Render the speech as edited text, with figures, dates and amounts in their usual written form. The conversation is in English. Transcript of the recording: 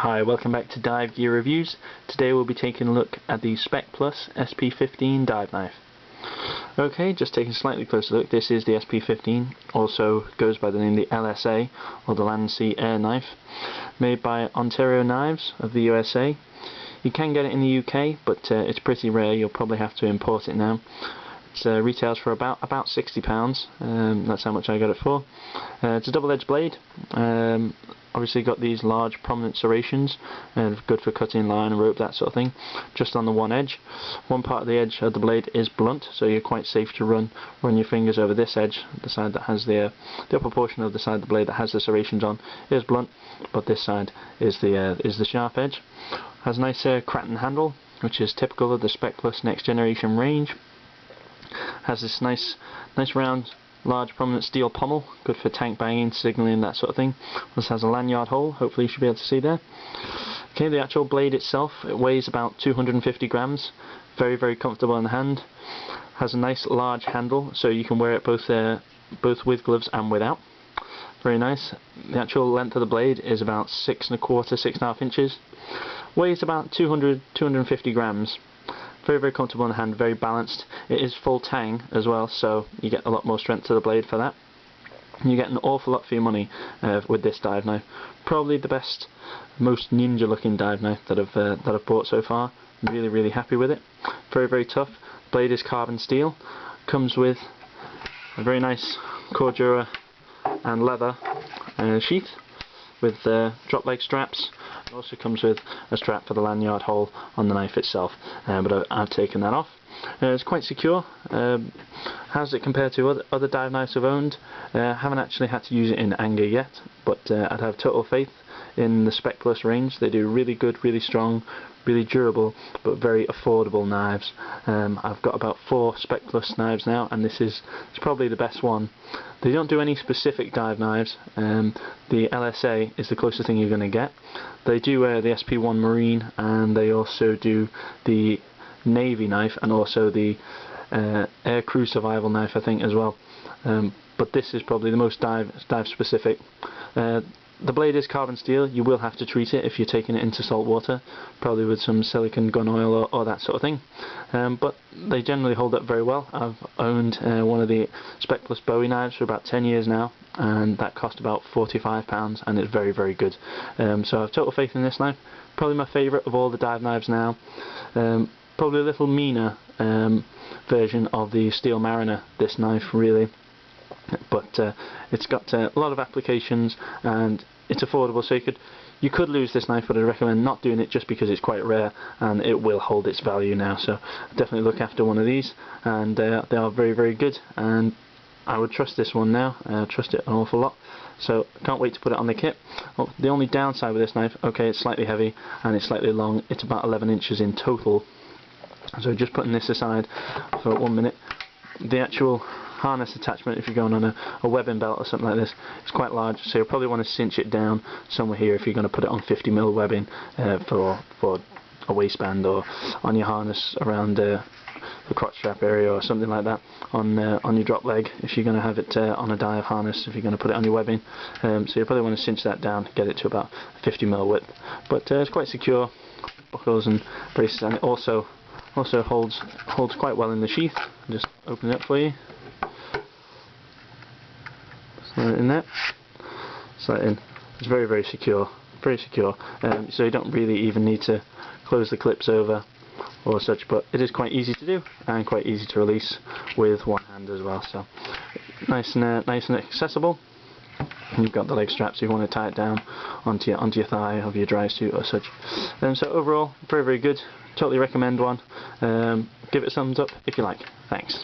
Hi, welcome back to Dive Gear Reviews. Today we'll be taking a look at the Spec Plus SP15 dive knife. Okay, just taking a slightly closer look, this is the SP15, also goes by the name the LSA, or the Land Sea Air Knife, made by Ontario Knives of the USA. You can get it in the UK, but it's pretty rare, you'll probably have to import it now. It retails for about £60, that's how much I got it for. It's a double-edged blade. Obviously got these large prominent serrations, good for cutting line and rope, that sort of thing, just on the one edge. One part of the edge of the blade is blunt, so you're quite safe to run your fingers over this edge. The side that has the upper portion of the side of the blade that has the serrations on is blunt, but this side is the sharp edge. Has a nice Craton handle, which is typical of the Spec Plus next generation range. Has this nice round, large prominent steel pommel, good for tank banging, signalling, that sort of thing. This has a lanyard hole, hopefully you should be able to see there. Okay, the actual blade itself, it weighs about 250 grams, very comfortable in the hand. Has a nice large handle, so you can wear it both with gloves and without. Very nice. The actual length of the blade is about 6.25–6.5 inches. Weighs about 200–250 grams. Very comfortable in the hand, very balanced. It is full tang as well, so you get a lot more strength to the blade for that. You get an awful lot for your money with this dive knife. Probably the best, most ninja looking dive knife that I've bought so far. Really happy with it. Very tough. Blade is carbon steel. Comes with a very nice cordura and leather sheath with drop leg straps. It also comes with a strap for the lanyard hole on the knife itself, but I've taken that off. It's quite secure. How does it compare to other dive knives I've owned? Haven't actually had to use it in anger yet, but I'd have total faith in the Spec Plus range. They do really good, really strong, really durable, but very affordable knives. I've got about 4 Spec Plus knives now, and it's probably the best one. They don't do any specific dive knives. The LSA is the closest thing you're going to get. They do the SP1 Marine, and they also do the Navy knife, and also the Air Crew Survival knife, I think, as well. But this is probably the most dive specific. The blade is carbon steel. You will have to treat it if you're taking it into salt water, probably with some silicone gun oil or that sort of thing. But they generally hold up very well. I've owned one of the Spec Plus Bowie knives for about 10 years now, and that cost about £45, and it's very good. So I have total faith in this knife. Probably my favourite of all the dive knives now. Probably a little meaner version of the Steel Mariner, this knife, really. But it's got a lot of applications, and it's affordable, so you could lose this knife, but I'd recommend not doing it just because it's quite rare and it will hold its value now. So definitely look after one of these, and they are very good, and I would trust this one now. Trust it an awful lot, so can't wait to put it on the kit. Well, the only downside with this knife, okay, it's slightly heavy and it's slightly long. It's about 11 inches in total. So just putting this aside for 1 minute, the actual harness attachment, if you're going on a webbing belt or something like this, it's quite large, so you'll probably want to cinch it down somewhere here if you're going to put it on 50mm webbing for a waistband, or on your harness around the crotch strap area or something like that, on your drop leg if you're going to have it on a dive harness, if you're going to put it on your webbing. So you probably want to cinch that down, get it to about 50mm width, but it's quite secure, buckles and braces, and it also holds quite well in the sheath. I'll just open it up for you. Slide it in there. Slide it in. It's very secure, so you don't really even need to close the clips over or such, but it is quite easy to do and quite easy to release with one hand as well. So nice and accessible. And you've got the leg straps if you want to tie it down onto your thigh of your dry suit or such. So overall, very good. Totally recommend one. Give it a thumbs up if you like. Thanks.